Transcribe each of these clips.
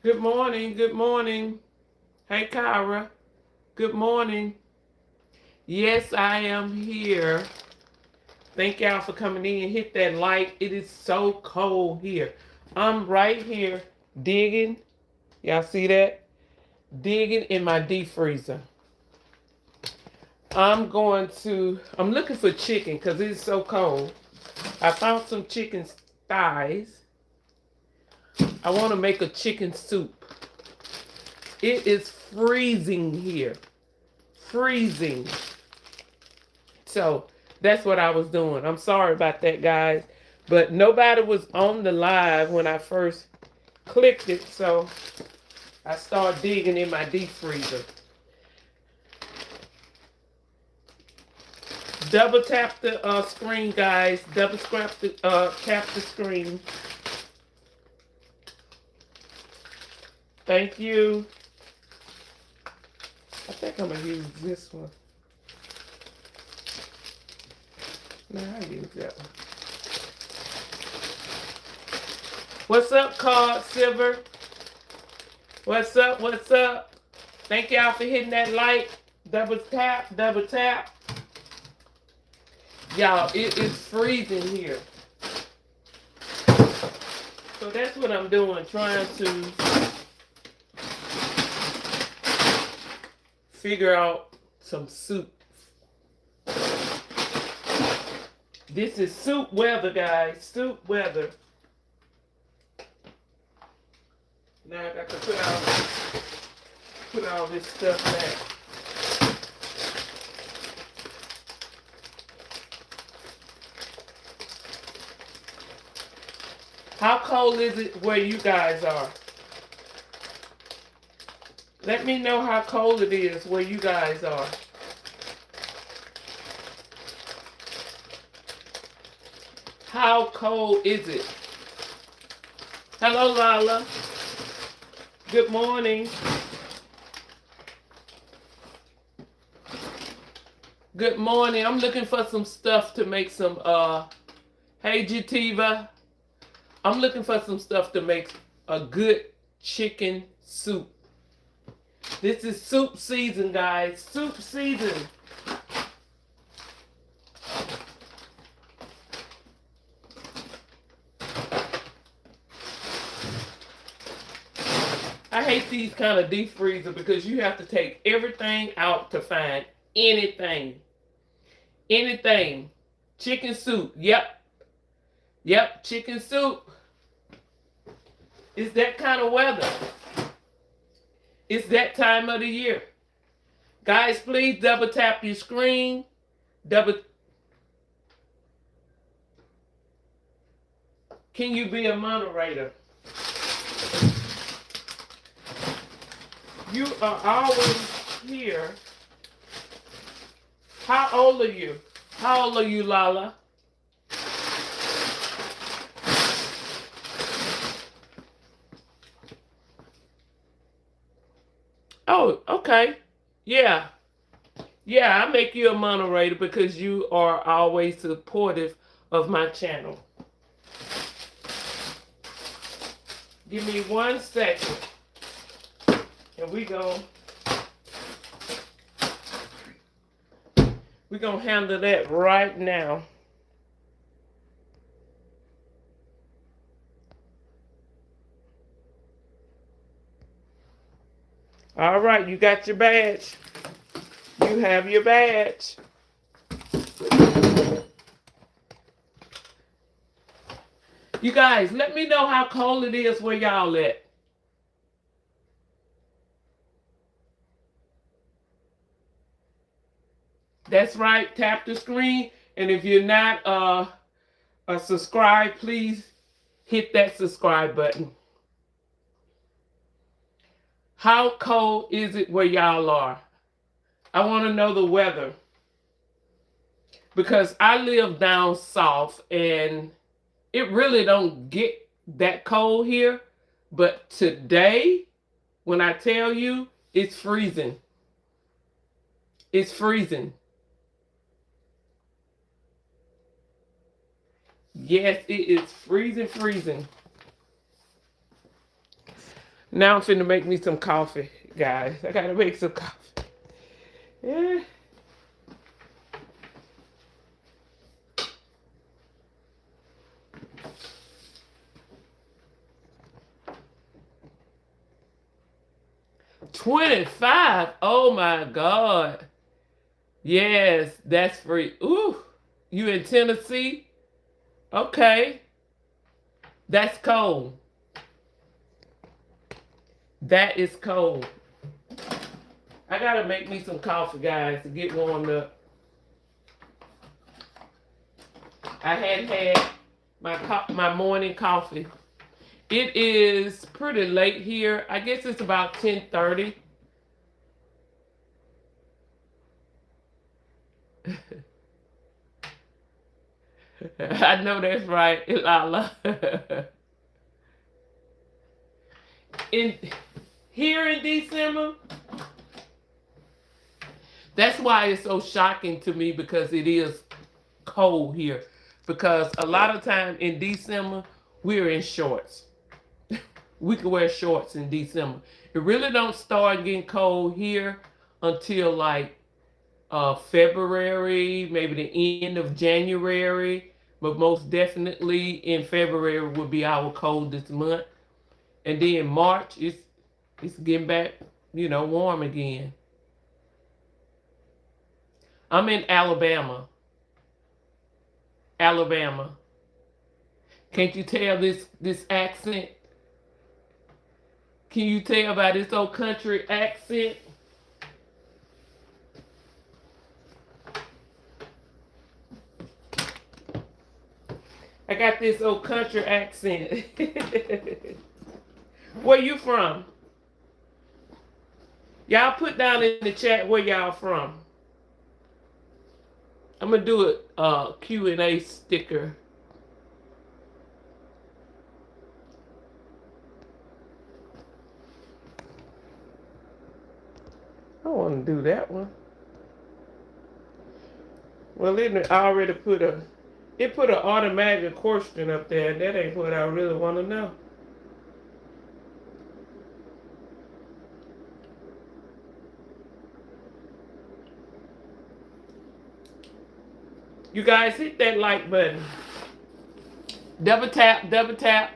Good morning. Good morning. Hey, Kyra. Good morning. Yes, I am here. Thank y'all for coming in. Hit that like. It is so cold here. I'm right here digging. Y'all see that? Digging in my deep freezer. I'm looking for chicken because it's so cold. I found some chicken thighs. I want to make a chicken soup. It is freezing here. Freezing. So that's what I was doing. I'm sorry about that, guys. But nobody was on the live when I first clicked it, so I started digging in my deep freezer. Double tap the screen, guys. Double tap the screen. Thank you. I think I'm going to use this one. No, I use that one. What's up, Card Silver? What's up? What's up? Thank y'all for hitting that like. Double tap, double tap. Y'all, it is freezing here. So that's what I'm doing, trying to figure out some soup. This is soup weather, guys. Soup weather. Now I got to put all this stuff back. How cold is it where you guys are? Let me know how cold it is where you guys are. How cold is it? Hello, Lala. Good morning. Good morning. I'm looking for some stuff to make some, hey, Jativa. I'm looking for some stuff to make a good chicken soup. This is soup season, guys. Soup season. I hate these kind of deep freezer because you have to take everything out to find anything. Anything. Chicken soup. Yep. Yep, chicken soup. It's that kind of weather. It's that time of the year. Guys, please double tap your screen. Can you be a moderator? You are always here. How old are you? How old are you, Lala? Oh, okay. Yeah. Yeah, I make you a moderator because you are always supportive of my channel. Give me 1 second. And we're gonna handle that right now. All right, you got your badge. You have your badge. You guys, let me know how cold it is where y'all at. That's right, tap the screen. And if you're not a subscribe, please hit that subscribe button. How cold is it where y'all are? I want to know the weather. Because I live down south and it really don't get that cold here. But today, when I tell you, it's freezing. It's freezing. Yes, it is freezing, freezing. Now I'm finna make me some coffee, guys. I gotta make some coffee. Yeah. $25. Oh my God. Yes, that's free. Ooh, you in Tennessee? Okay. That's cold. That is cold. I gotta make me some coffee, guys, to get warmed up. I hadn't had my morning coffee. It is pretty late here. I guess it's about 10:30. I know that's right, Ilala. in Here in December, that's why it's so shocking to me, because it is cold here. Because a lot of time in December, we're in shorts. We can wear shorts in December. It really don't start getting cold here until like February, maybe the end of January. But most definitely in February will be our coldest month. And then March, it's getting back, warm again. I'm in Alabama. Alabama. Can't you tell this accent? Can you tell by this old country accent? I got this old country accent. Where you from? Y'all put down in the chat where y'all from. I'm gonna do a Q&A sticker. I don't want to do that one. Well, it already put an automatic question up there. That ain't what I really want to know. You guys hit that like button. Double tap, double tap.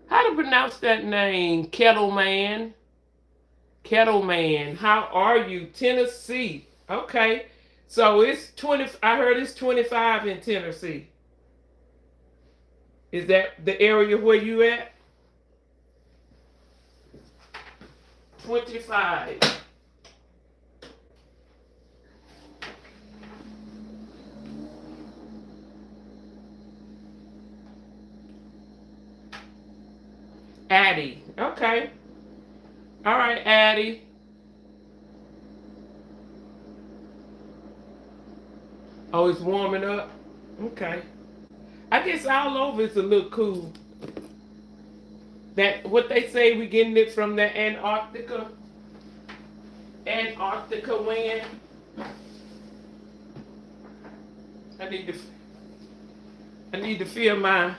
How to pronounce that name? Kettleman. Kettleman. How are you? Tennessee. Okay. So it's 20. I heard it's 25 in Tennessee. Is that the area where you at? 25. Addie. Okay. All right, Addie. Oh, it's warming up? Okay. I guess all over it's a little cool. That what they say, we getting it from the Antarctica wind. I need to fill my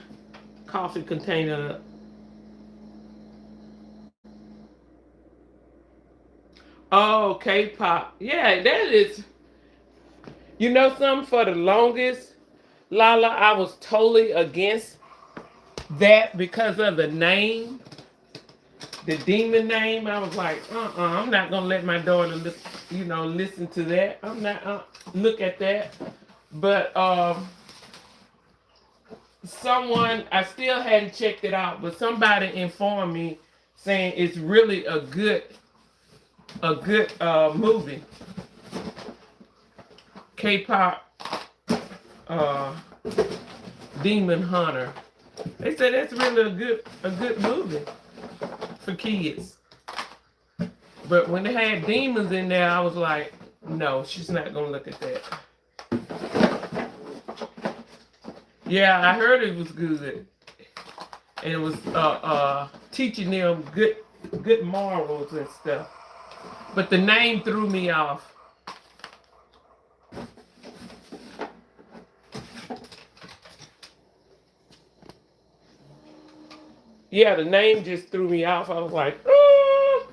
coffee container up. Oh, K-pop. Yeah, that is. You know something? For the longest, Lala, I was totally against that because of the name, the demon name. I was like, I'm not gonna let my daughter, listen to that. I'm not look at that. But someone, I still hadn't checked it out, but somebody informed me saying it's really a good movie. K-pop Demon Hunter. They said that's really a good movie for kids. But when they had demons in there, I was like, no, she's not gonna look at that. Yeah, I heard it was good. And it was teaching them good morals and stuff. But the name threw me off. Yeah, the name just threw me off. I was like, oh.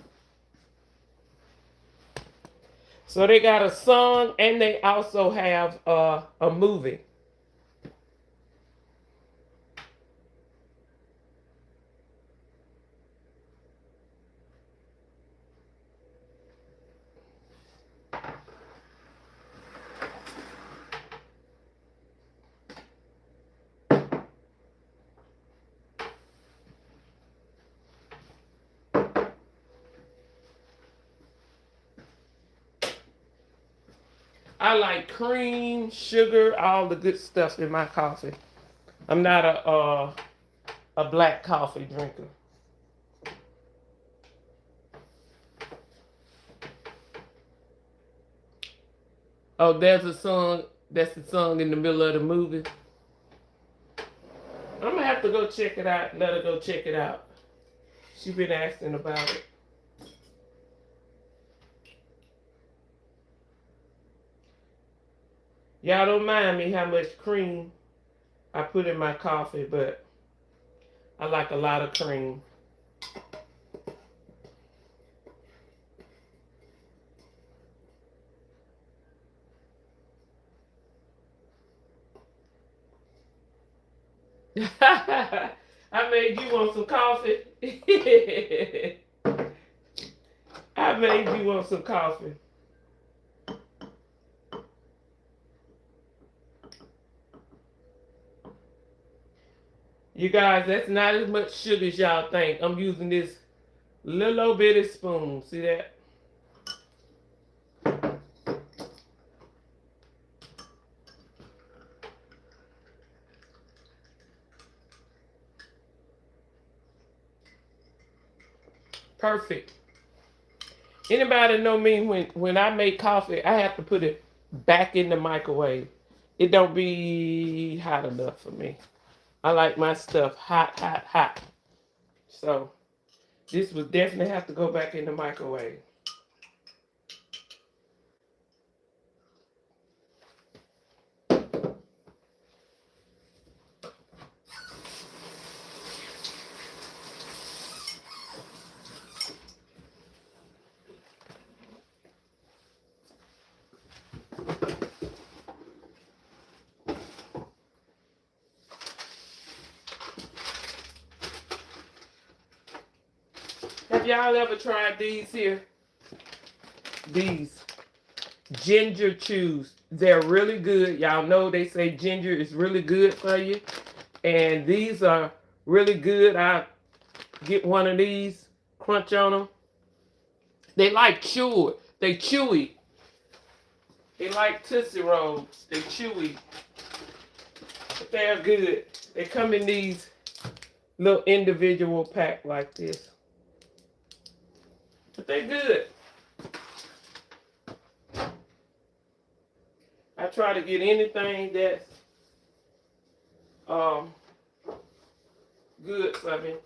So they got a song and they also have a movie. I like cream, sugar, all the good stuff in my coffee. I'm not a black coffee drinker. Oh, there's a song. That's the song in the middle of the movie. I'm gonna have to go check it out. Let her go check it out. She been asking about it. Y'all don't mind me how much cream I put in my coffee, but I like a lot of cream. I made you want some coffee. I made you want some coffee. You guys, that's not as much sugar as y'all think. I'm using this little bitty spoon. See that? Perfect. Anybody know me when I make coffee, I have to put it back in the microwave. It don't be hot enough for me. I like my stuff hot, hot, hot. So this would definitely have to go back in the microwave. Have y'all ever tried these here? These ginger chews. They're really good. Y'all know they say ginger is really good for you. And these are really good. I get one of these, crunch on them. They like chewy. They chewy. They like Tootsie Rolls. They chewy. But they're good. They come in these little individual pack like this. But they're good. I try to get anything that's good for me.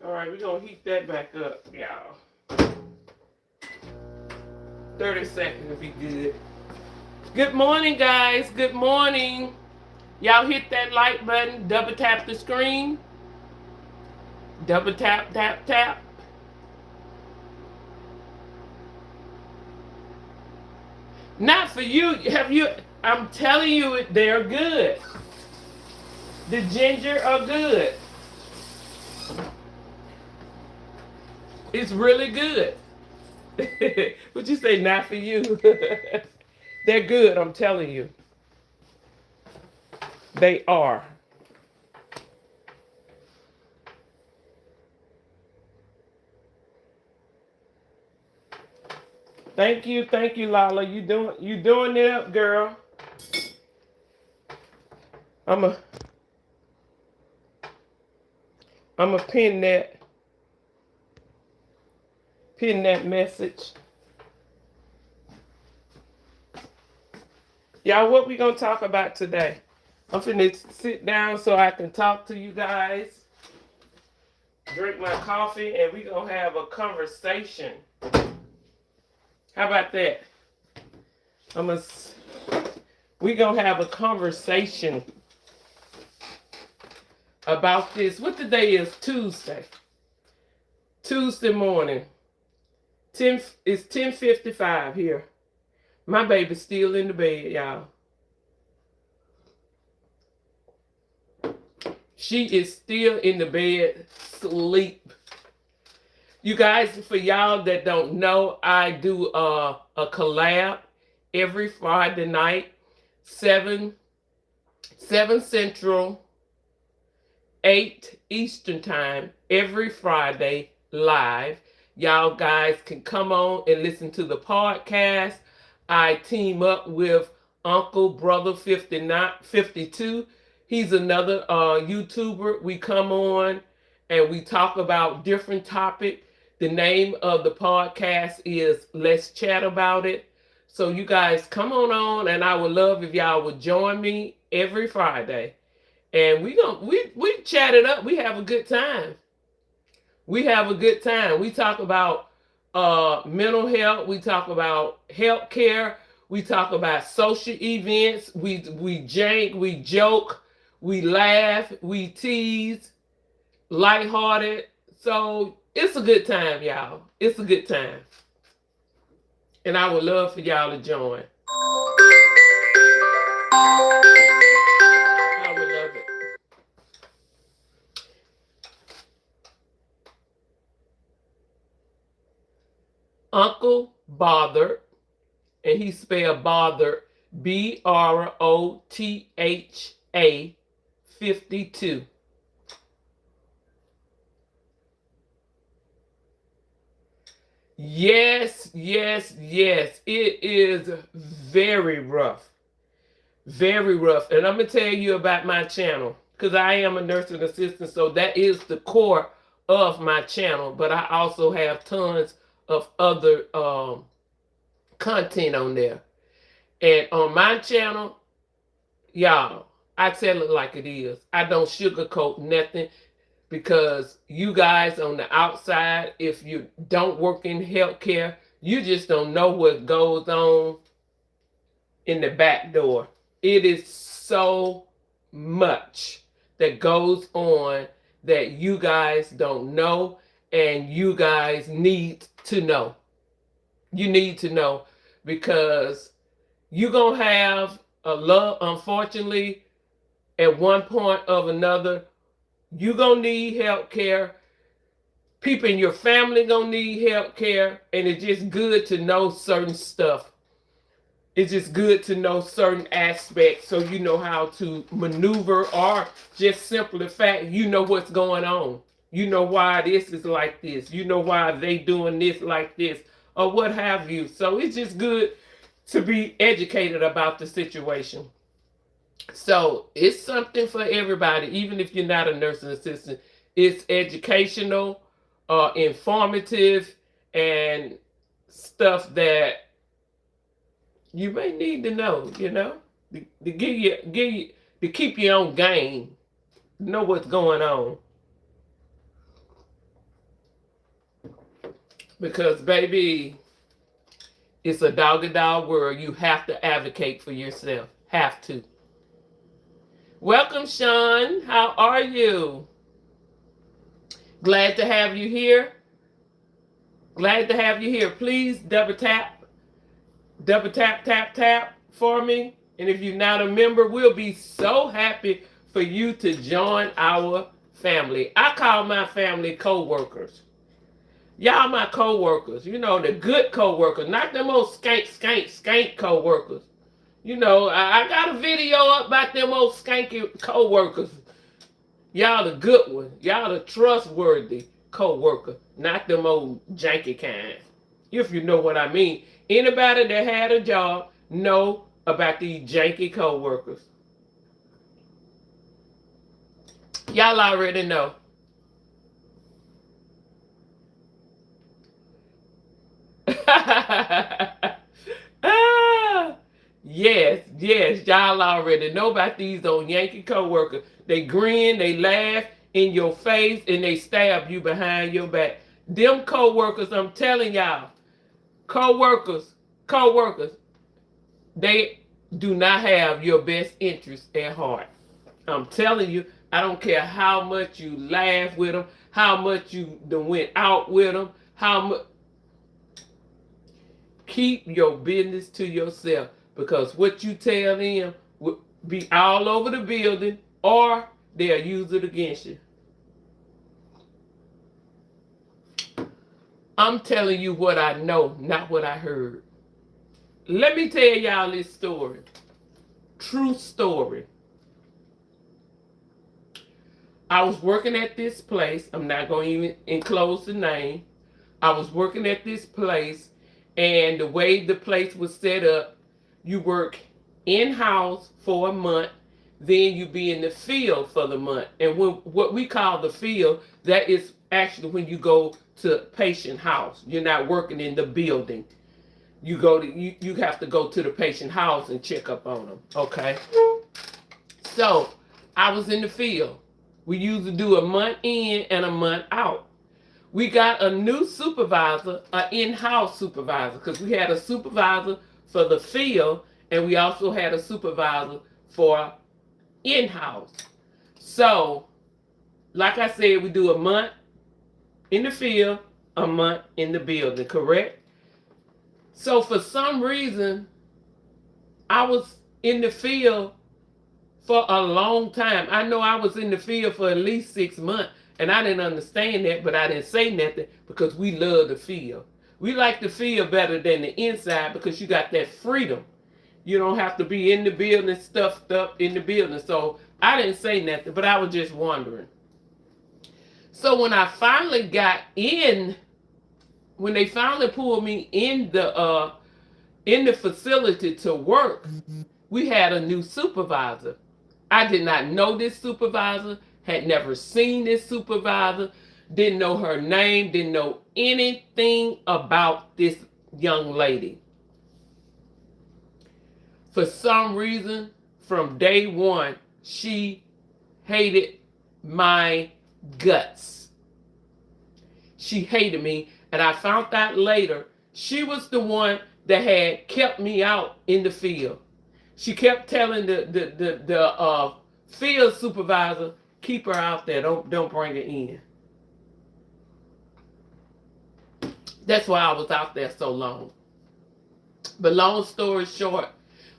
All right, we're going to heat that back up, y'all. 30 seconds will be good. Good morning, guys. Good morning. Y'all hit that like button. Double tap the screen. Double tap, tap, tap. Not for you. Have you? I'm telling you, they're good. The ginger are good. It's really good. Would you say not for you? They're good, I'm telling you. They are. Thank you, Lala. You doing it up, girl. I'm a pin that message. Y'all, what we gonna talk about today? I'm finna sit down so I can talk to you guys, drink my coffee, and we gonna have a conversation. How about that? We're going to have a conversation about this. What the day is? Tuesday. Tuesday morning. It's 10:55 here. My baby's still in the bed, y'all. She is still in the bed, sleep. You guys, for y'all that don't know, I do a collab every Friday night, 7 Central, 8 Eastern time, every Friday live. Y'all guys can come on and listen to the podcast. I team up with Uncle Brother 52. He's another YouTuber. We come on and we talk about different topics. The name of the podcast is Let's Chat About It. So you guys come on, and I would love if y'all would join me every Friday. And we chat it up. We have a good time. We have a good time. We talk about mental health. We talk about health care. We talk about social events. We jank, we joke, we laugh, we tease, lighthearted. So it's a good time, y'all. It's a good time. And I would love for y'all to join. I would love it. Uncle Bothered, and he spelled Bothered, BROTHA 52. Yes. It is very rough. Very rough. And I'm going to tell you about my channel, because I am a nursing assistant, so that is the core of my channel. But I also have tons of other content on there. And on my channel, y'all, I tell it like it is. I don't sugarcoat nothing, because you guys on the outside, if you don't work in healthcare, you just don't know what goes on in the back door. It is so much that goes on that you guys don't know, and you guys need to know. You need to know, because you're going to have a love, unfortunately, at one point or another, you're going to need help care. People in your family going to need help care. And it's just good to know certain stuff. It's just good to know certain aspects, so you know how to maneuver, or just simply fact, you know what's going on. You know why this is like this. You know why they doing this like this, or what have you. So it's just good to be educated about the situation. So it's something for everybody, even if you're not a nursing assistant. It's educational, informative, and stuff that you may need to know, to keep you on game, know what's going on. Because baby, it's a dog-a-dog world. You have to advocate for yourself. Have to. Welcome, Sean. How are you? Glad to have you here. Glad to have you here. Please double tap, tap for me. And if you're not a member, we'll be so happy for you to join our family. I call my family co-workers. Y'all my co-workers. The good co-workers, not them old skank co-workers. I got a video up about them old skanky co-workers. Y'all the good one. Y'all the trustworthy co-worker, not them old janky kind. If you know what I mean. Anybody that had a job know about these janky co-workers. Y'all already know. Yes, y'all already know about these old Yankee co-workers. They grin, they laugh in your face, and they stab you behind your back. Them co-workers, I'm telling y'all, co-workers, they do not have your best interest at heart. I'm telling you, I don't care how much you laugh with them, how much you done went out with them, how much. Keep your business to yourself, because what you tell them will be all over the building, or they'll use it against you. I'm telling you what I know, not what I heard. Let me tell y'all this story. True story. I was working at this place. I'm not going to even enclose the name. I was working at this place, and the way the place was set up, you work in-house for a month, then you be in the field for the month. And what we call the field, that is actually when you go to patient house. You're not working in the building. You have to go to the patient house and check up on them. Okay. So I was in the field. We used to do a month in and a month out. We got a new supervisor, an in-house supervisor, because we had a supervisor for the field, and we also had a supervisor for in-house. So, like I said, we do a month in the field, a month in the building, correct? So for some reason, I was in the field for a long time. I know I was in the field for at least 6 months, and I didn't understand that, but I didn't say nothing because we love the field. We like the field better than the inside because you got that freedom. You don't have to be in the building, stuffed up in the building. So I didn't say nothing, but I was just wondering. So when I finally got in, when they finally pulled me in the facility to work, we had a new supervisor. I did not know this supervisor, had never seen this supervisor, didn't know her name, didn't know anything about this young lady. For some reason, from day one, she hated my guts. She hated me, and I found out later she was the one that had kept me out in the field. She kept telling the field supervisor, keep her out there, don't bring her in. That's why I was out there so long. But long story short,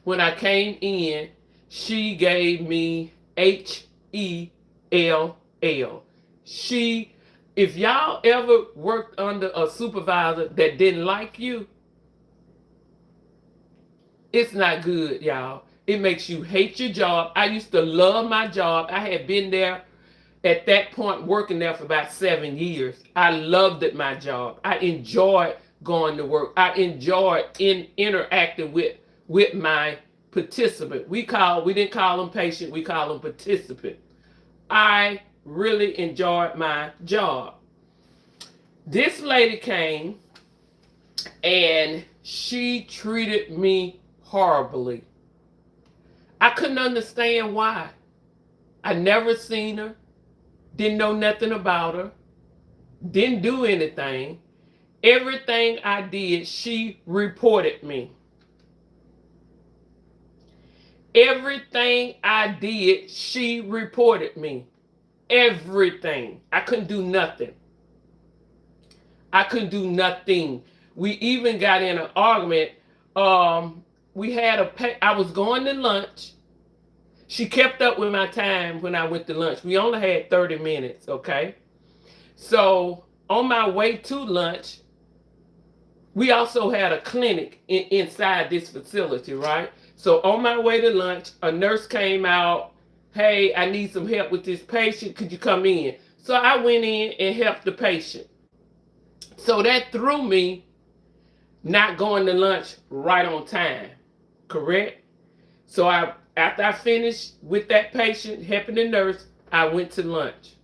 when I came in, she gave me HELL. If y'all ever worked under a supervisor that didn't like you, it's not good, y'all. It makes you hate your job. I used to love my job. I had been there at that point, working there for about 7 years. I loved it, my job. I enjoyed going to work. I enjoyed interacting with my participant. We didn't call them patient, we call them participant. I really enjoyed my job. This lady came and she treated me horribly. I couldn't understand why. I never seen her, didn't know nothing about her, didn't do anything. Everything I did, she reported me. Everything I did, she reported me. Everything. I couldn't do nothing. I couldn't do nothing. We even got in an argument. I was going to lunch. She kept up with my time when I went to lunch. We only had 30 minutes, okay? So on my way to lunch, we also had a clinic inside this facility, right? So on my way to lunch, a nurse came out. Hey, I need some help with this patient. Could you come in? So I went in and helped the patient. So that threw me not going to lunch right on time, correct? So after I finished with that patient, helping the nurse, I went to lunch.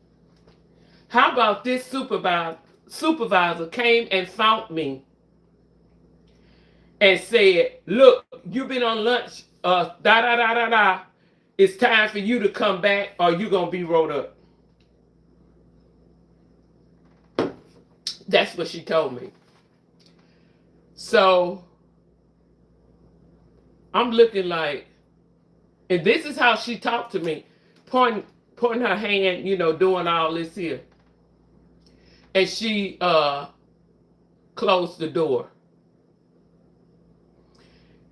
How about this supervisor came and found me and said, look, you've been on lunch, It's time for you to come back or you're going to be rolled up. That's what she told me. So I'm looking like, and this is how she talked to me, pointing her hand, doing all this here. And she closed the door.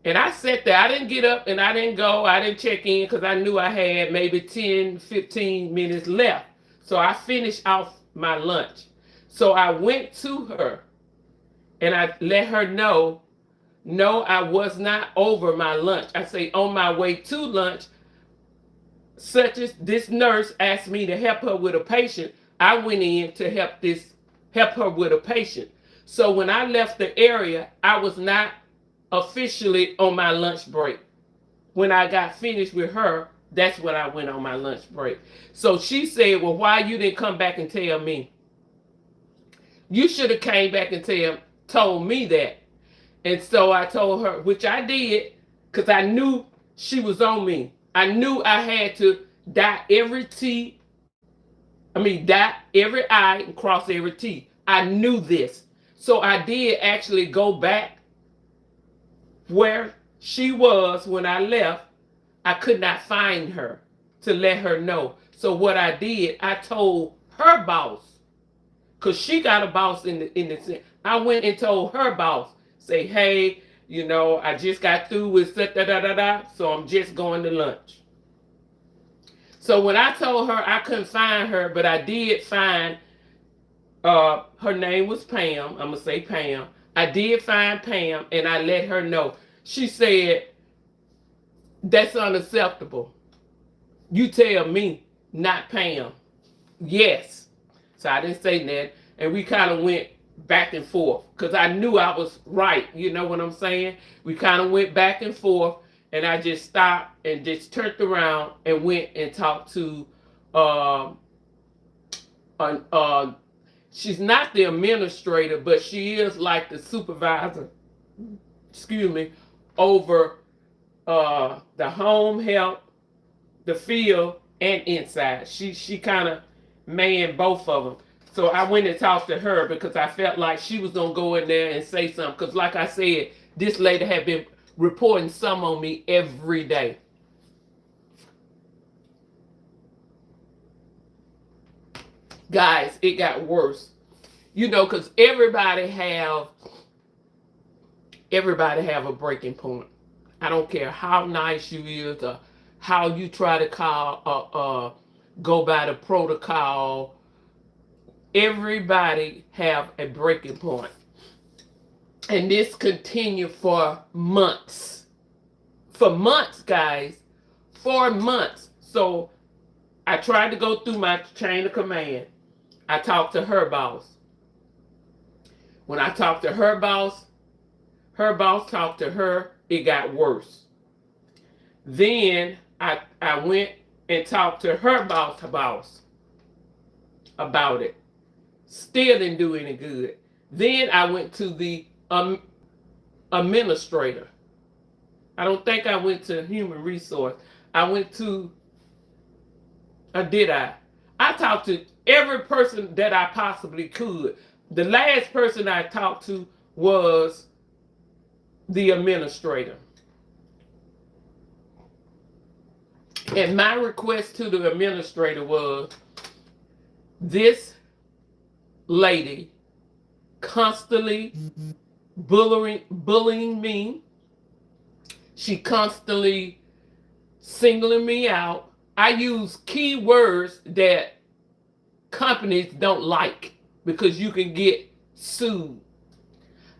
And I sat there. I didn't get up and I didn't go. I didn't check in because I knew I had maybe 10, 15 minutes left. So I finished off my lunch. So I went to her and I let her know, no, I was not over my lunch. I say, on my way to lunch, such as this nurse asked me to help her with a patient. I went in to help her with a patient. So when I left the area, I was not officially on my lunch break. When I got finished with her, that's when I went on my lunch break. So she said, well, why you didn't come back and tell me? You should have came back and told me that. And so I told her, which I did, because I knew she was on me. I knew I had to dot every I and cross every T. I knew this. So I did actually go back where she was when I left. I could not find her to let her know. So what I did, I told her boss, because she got a boss in the I went and told her boss, say, hey, I just got through with da-da-da-da, so I'm just going to lunch. So when I told her I couldn't find her, but I did find, her name was Pam. I'm going to say Pam. I did find Pam, and I let her know. She said, that's unacceptable. You tell me, not Pam. Yes. So I didn't say that. And we kind of went back and forth because I knew I was right. You know what I'm saying? We kind of went back and forth, and I just stopped and just turned around and went and talked to, she's not the administrator, but she is like the supervisor, over the home health, the field, and inside. She kind of manned both of them. So I went and talked to her because I felt like she was going to go in there and say something. Because like I said, this lady had been reporting some on me every day. Guys, it got worse. Because everybody have a breaking point. I don't care how nice you is or how you try to go by the protocol. Everybody have a breaking point. And this continued for months. For months, guys. For months. So I tried to go through my chain of command. I talked to her boss. When I talked to her boss talked to her, it got worse. Then I went and talked to her boss about it. Still didn't do any good. Then I went to the administrator. I don't think I went to human resource. I went to, or did I? I talked to every person that I possibly could. The last person I talked to was the administrator. And my request to the administrator was, this lady constantly bullying me. She constantly singling me out. I use key words that companies don't like because you can get sued.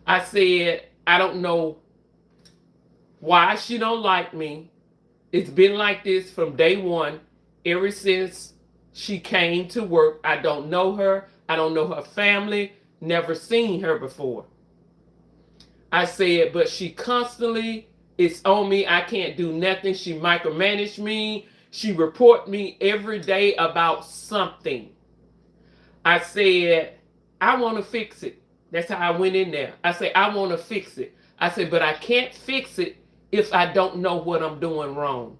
I said, I don't know why she don't like me. It's been like this from day one, ever since she came to work. I don't know her. I don't know her family. Never seen her before. I said, but she constantly is on me. I can't do nothing. She micromanaged me. She report me every day about something. I said, I want to fix it. That's how I went in there. I said, I want to fix it. I said, but I can't fix it if I don't know what I'm doing wrong.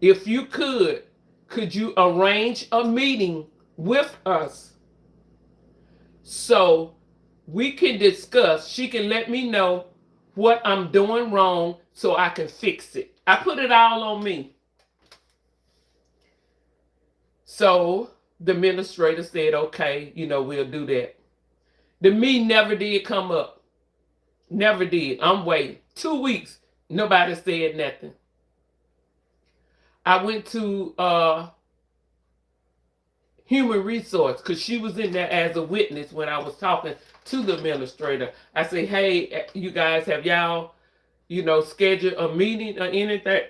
If you could you arrange a meeting with us so we can discuss? She can let me know what I'm doing wrong so I can fix it. I put it all on me. So the administrator said, okay, we'll do that. The me never did come up. Never did. I'm waiting. 2 weeks. Nobody said nothing. I went to human resource because she was in there as a witness when I was talking to the administrator. I said, hey, you guys, have y'all, scheduled a meeting or anything?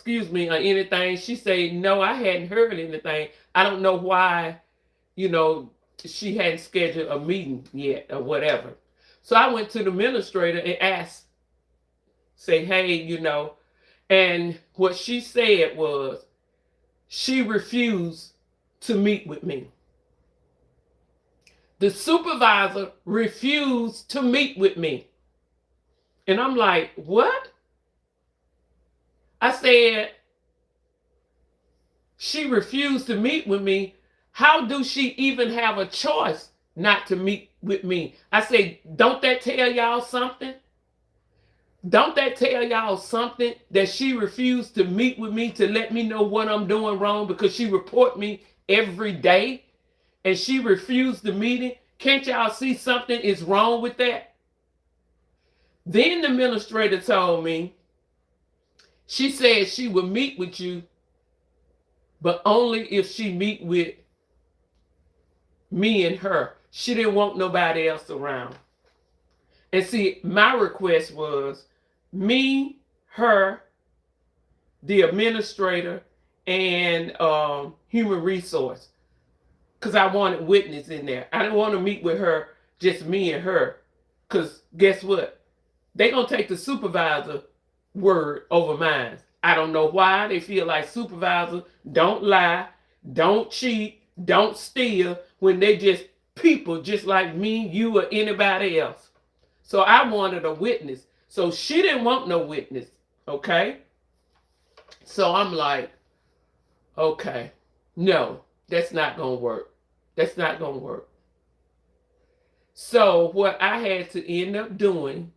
Or anything? She said, no, I hadn't heard anything. I don't know why, she hadn't scheduled a meeting yet or whatever. So I went to the administrator and asked, say, hey, and what she said was she refused to meet with me. The supervisor refused to meet with me. And I'm like, what? I said, she refused to meet with me. How do she even have a choice not to meet with me? I said, don't that tell y'all something? Don't that tell y'all something that she refused to meet with me to let me know what I'm doing wrong because she report me every day and she refused the meeting? Can't y'all see something is wrong with that? Then the administrator told me, she said she would meet with you, but only if she meet with me and her. She didn't want nobody else around. And see, my request was me, her, the administrator, and human resource. Because I wanted witness in there. I didn't want to meet with her, just me and her. Because guess what? They going to take the supervisor word over mine. I don't know why they feel like supervisors don't lie, don't cheat, don't steal when they just people just like me, you, or anybody else. So I wanted a witness. So she didn't want no witness. Okay? So I'm like, okay, no, that's not going to work. That's not going to work. So what I had to end up doing,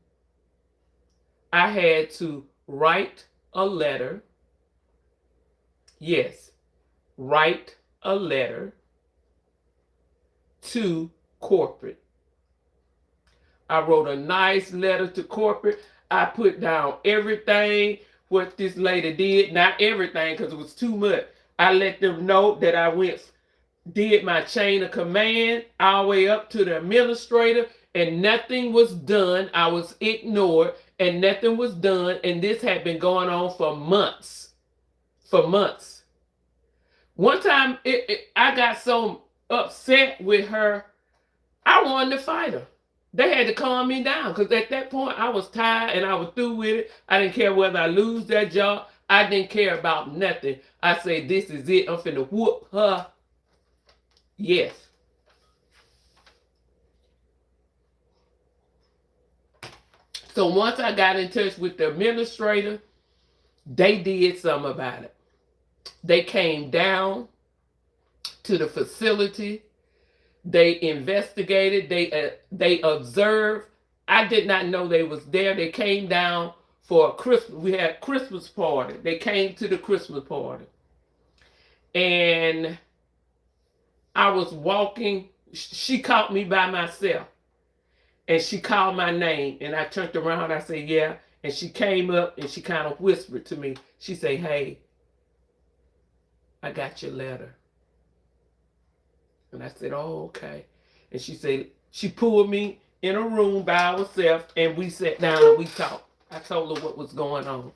I had to write a letter. Yes, write a letter to corporate. I wrote a nice letter to corporate. I put down everything what this lady did. Not everything because it was too much. I let them know that I did my chain of command all the way up to the administrator and nothing was done. I was ignored and nothing was done. And this had been going on for months. For months. One time I got so upset with her, I wanted to fight her. They had to calm me down because at that point I was tired and I was through with it. I didn't care whether I lose that job. I didn't care about nothing. I said, this is it. I'm finna whoop her. Yes. So once I got in touch with the administrator, they did something about it. They came down to the facility. They investigated. They observed. I did not know they was there. They came down for a Christmas. We had a Christmas party. They came to the Christmas party. And I was walking. She caught me by myself. And she called my name. And I turned around. I said, yeah. And she came up and she kind of whispered to me. She said, hey, I got your letter. And I said, oh, okay. And she said, she pulled me in a room by herself and we sat down and we talked. I told her what was going on.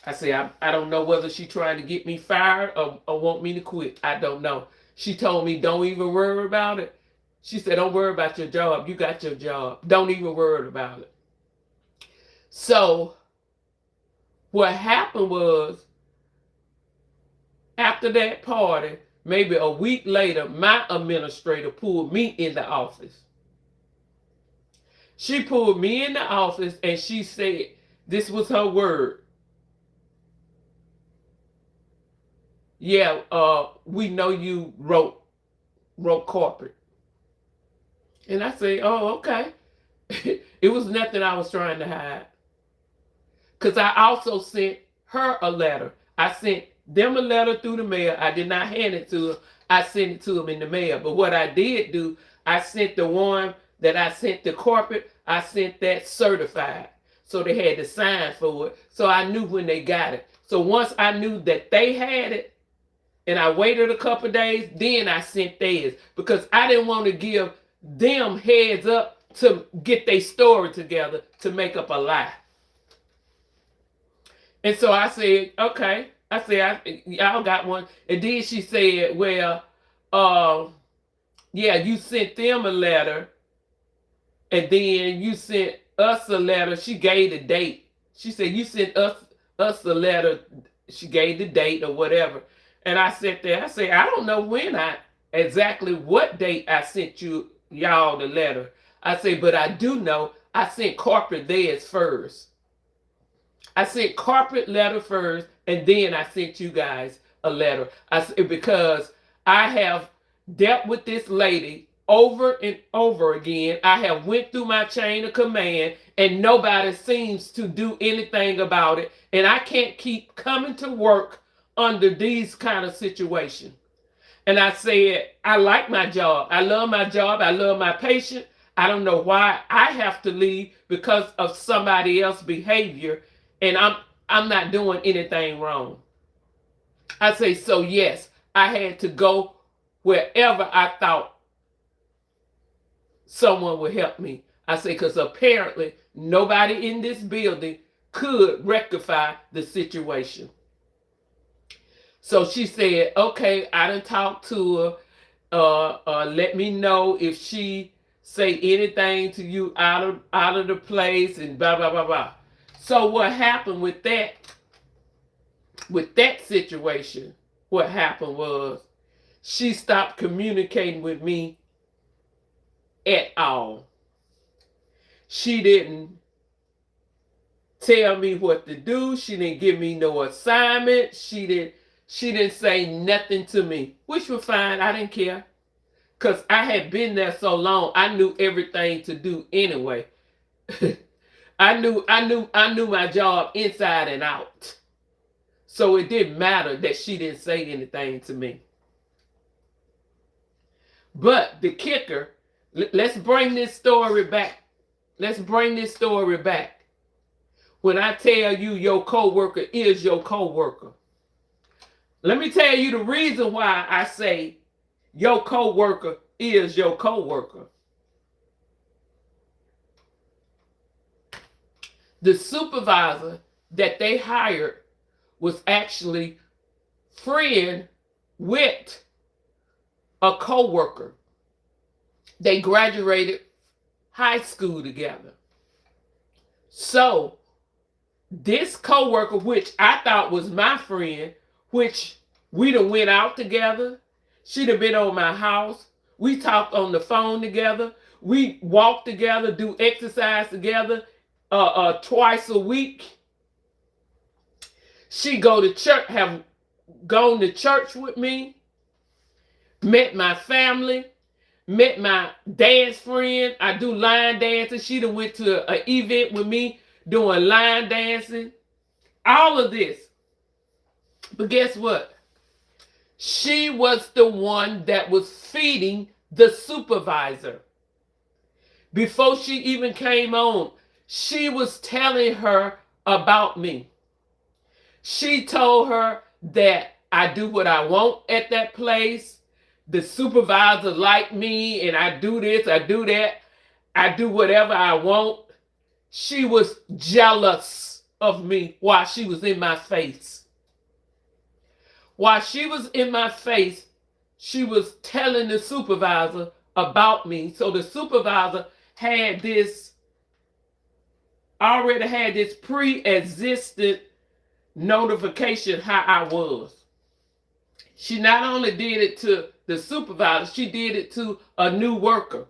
I said, I don't know whether she trying to get me fired or want me to quit. I don't know. She told me, don't even worry about it. She said, don't worry about your job. You got your job. Don't even worry about it. So what happened was, after that party, maybe a week later, my administrator pulled me in the office. She pulled me in the office and she said, this was her word. Yeah, we know you wrote corporate. And I say, oh, okay. It was nothing I was trying to hide. Because I also sent her a letter. I sent them a letter through the mail. I did not hand it to them. I sent it to them in the mail. But what I did do, I sent the one that I sent to corporate, I sent that certified. So they had to sign for it. So I knew when they got it. So once I knew that they had it, and I waited a couple days, then I sent theirs. Because I didn't want to give them heads up to get their story together to make up a lie. And so I said, okay. I said, y'all got one. And then she said, well, yeah, you sent them a letter. And then you sent us a letter. She gave the date. She said, you sent us a letter. She gave the date or whatever. And I sat there. I said, I don't know exactly what date I sent y'all the letter. I said, but I do know I sent corporate theirs first. I sent corporate letter first, and then I sent you guys a letter. I said, because I have dealt with this lady over and over again. I have went through my chain of command, and nobody seems to do anything about it. And I can't keep coming to work under these kind of situations. And I said, I like my job. I love my job. I love my patient. I don't know why I have to leave because of somebody else's behavior. And I'm not doing anything wrong. I say, so yes, I had to go wherever I thought someone would help me. I say, because apparently nobody in this building could rectify the situation. So she said, okay, I done talked to her. Let me know if she say anything to you out of the place and blah, blah, blah, blah. So what happened with that situation, what happened was she stopped communicating with me at all. She didn't tell me what to do. She didn't give me no assignment. She didn't say nothing to me, which was fine. I didn't care. Because I had been there so long, I knew everything to do anyway. I knew my job inside and out. So it didn't matter that she didn't say anything to me. But the kicker, let's bring this story back. Let's bring this story back. When I tell you your coworker is your coworker, let me tell you the reason why I say your coworker is your coworker. The supervisor that they hired was actually friend with a coworker. They graduated high school together. So this coworker, which I thought was my friend, which we done went out together. She'd have been on my house. We talked on the phone together. We walked together, do exercise together twice a week. She have gone to church with me, met my family, met my dance friend. I do line dancing. She done went to an event with me doing line dancing. All of this. But guess what? She was the one that was feeding the supervisor. Before she even came on, she was telling her about me. She told her that I do what I want at that place. The supervisor like me and I do this, I do that. I do whatever I want. She was jealous of me while she was in my face. While she was in my face, she was telling the supervisor about me. So the supervisor already had this pre-existent notification how I was. She not only did it to the supervisor, she did it to a new worker.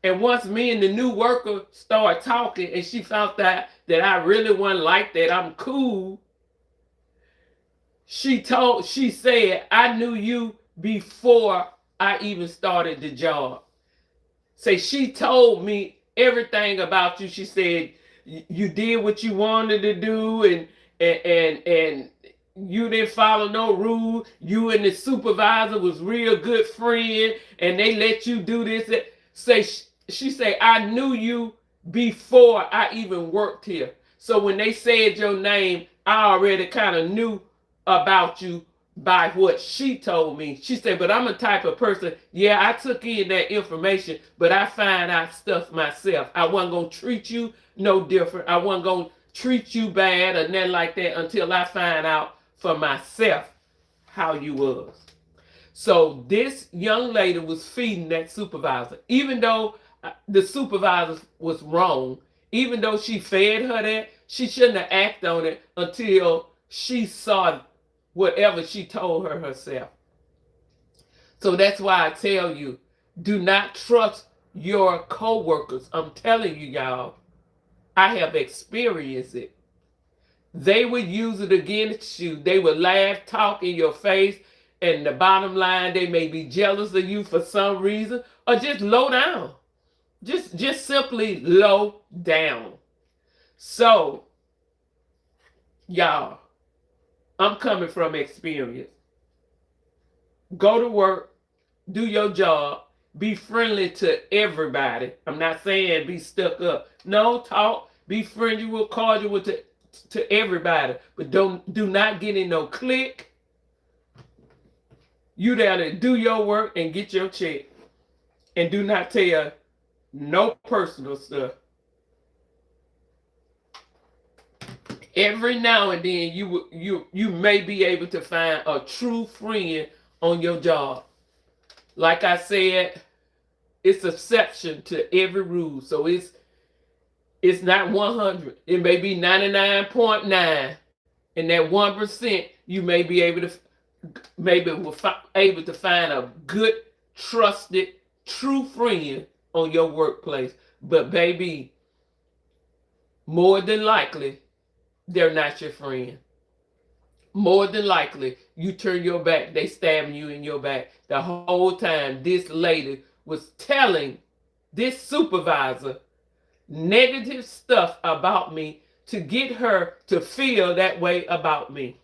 And once me and the new worker started talking and she found out that I really wasn't like that, I'm cool. She said, I knew you before I even started the job. Say she told me everything about you. She said you did what you wanted to do, and you didn't follow no rule. You and the supervisor was real good friend, and they let you do this. She say, I knew you before I even worked here. So when they said your name, I already kind of knew about you by what she told me. She said, but I'm a type of person, yeah, I took in that information, but I find out stuff myself. I wasn't going to treat you no different. I wasn't going to treat you bad or nothing like that until I find out for myself how you was. So this young lady was feeding that supervisor. Even though the supervisor was wrong, even though she fed her that, she shouldn't have acted on it until she saw whatever she told her herself. So that's why I tell you, do not trust your co-workers. I'm telling you, y'all, I have experienced it. They would use it against you. They would laugh, talk in your face, and the bottom line, they may be jealous of you for some reason, or just low down. Just simply low down. So, y'all, I'm coming from experience. Go to work, do your job, be friendly to everybody. I'm not saying be stuck up. No, talk, be friendly, will cordial to everybody, but do not get in no clique. You there to do your work and get your check, and do not tell no personal stuff. Every now and then you may be able to find a true friend on your job. Like I said, it's exception to every rule. So it's not 100. It may be 99.9. And that 1%, you may be able to find a good, trusted, true friend on your workplace. But baby, more than likely, they're not your friend. More than likely, you turn your back, they stabbing you in your back. The whole time, this lady was telling this supervisor negative stuff about me to get her to feel that way about me.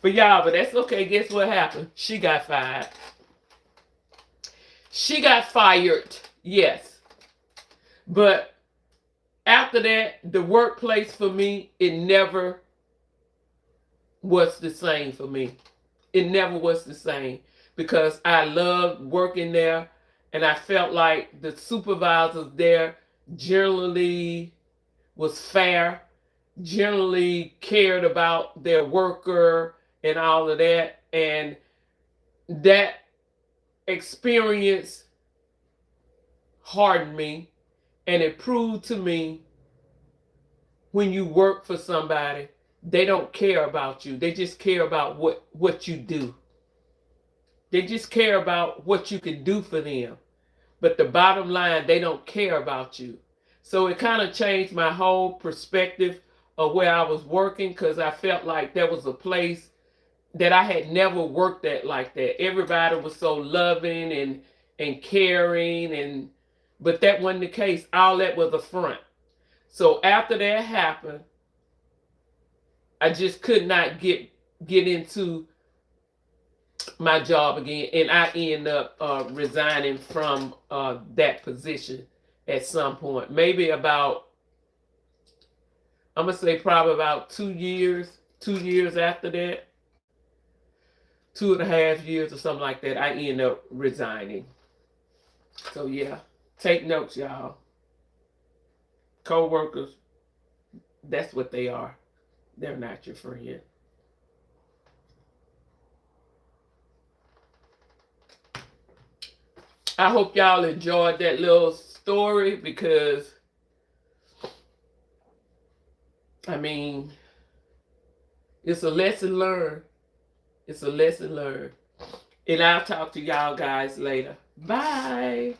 But y'all, but that's okay. Guess what happened? She got fired. She got fired, yes. But after that, the workplace for me, it never was the same for me. It never was the same, because I loved working there, and I felt like the supervisors there generally was fair, generally cared about their worker and all of that. And that experience hardened me, and it proved to me, when you work for somebody, they don't care about you. They just care about what you do. They just care about what you can do for them. But the bottom line, they don't care about you. So it kind of changed my whole perspective of where I was working, because I felt like there was a place that I had never worked at like that. Everybody was so loving and caring, but that wasn't the case. All that was a front. So after that happened, I just could not get into my job again, and I ended up resigning from that position at some point. Maybe about, I'm gonna say probably about 2 years. 2 years after that, 2.5 years or something like that, I ended up resigning. So yeah, take notes, y'all. Co-workers, that's what they are. They're not your friend. I hope y'all enjoyed that little story, because, I mean, it's a lesson learned. It's a lesson learned. And I'll talk to y'all guys later. Bye.